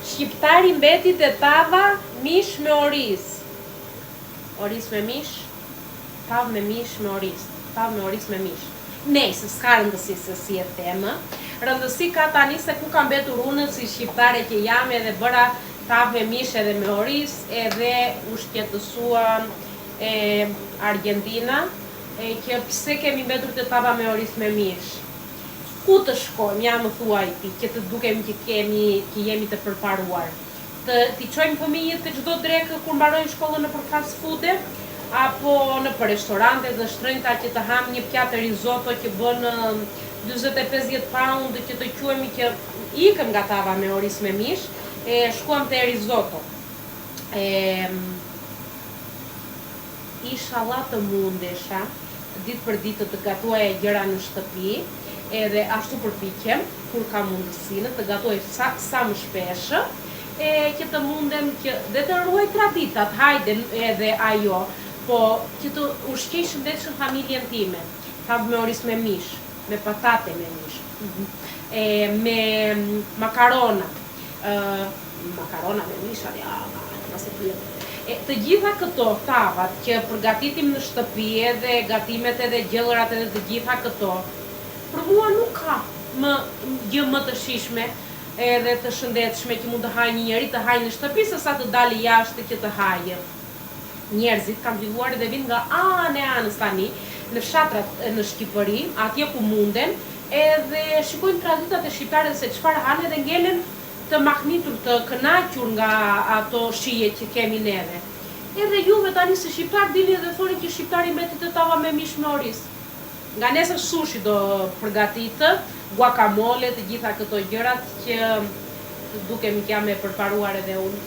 Shqiptari mbeti te tava mish me oriz. Oriz me mish, tavë me mish me oriz. Tavë me oriz me mish. Nejse, s'ka rëndësi se si e themë. Rëndësi ka tani se ku kam mbetur unë si shqiptare që jam edhe bëra tavë me mish edhe me oriz, edhe ushqetësuam Argentina, që pse kemi mbetur te tava me oriz me mish. Ku të shkojmë, ja më thuaj ti, që të dukem që jemi të përparuar. T'i qojmë fëmijët të çdo drekë kur mbarojnë shkollën në për fast food, apo në për restorante dhe shtrenjta që të ham një pjatë risotto që bën 40-50 pound, që të quajmë që ikëm nga tava me oriz me mish, shkuam te risotto. Inshallah të mundesha ditë për ditë të gatuaja gjëra në shtëpi, edhe ashtu përpiqem kur ka mundësinë të gatuaj sa më shpesh, që të mundem që dhe të ruaj traditat, hajde edhe ajo, po që të ushqej shëndetshëm familjen time. Tavë me oriz me mish, me patate me mish, me makarona, makarona me mish, të gjitha këto tavat që përgatitim në shtëpi edhe gatimet edhe gjellërat edhe të gjitha këto, për mua nuk ka gjë më të shishme edhe të shëndetshme që mund të hajë një njeri të hajë në shtëpi se sa të dali jashtë që të hajë. Njerëzit kanë filluar edhe vinë nga anës tani në fshatrat në Shqipëri, atje ku munden, edhe shikojnë traditat e shqiptarëve se çfarë hanë dhe ngelen të mahnitur, të kënaqur nga ato shije që kemi neve. Edhe juve tani si shqiptar dini dhe thoni që shqiptari mbeti te tava me mish me oriz. Nga nesër sushi do përgatitë, guacamole, të gjitha këto gjërat që dukemi që jam e përparuar edhe unë.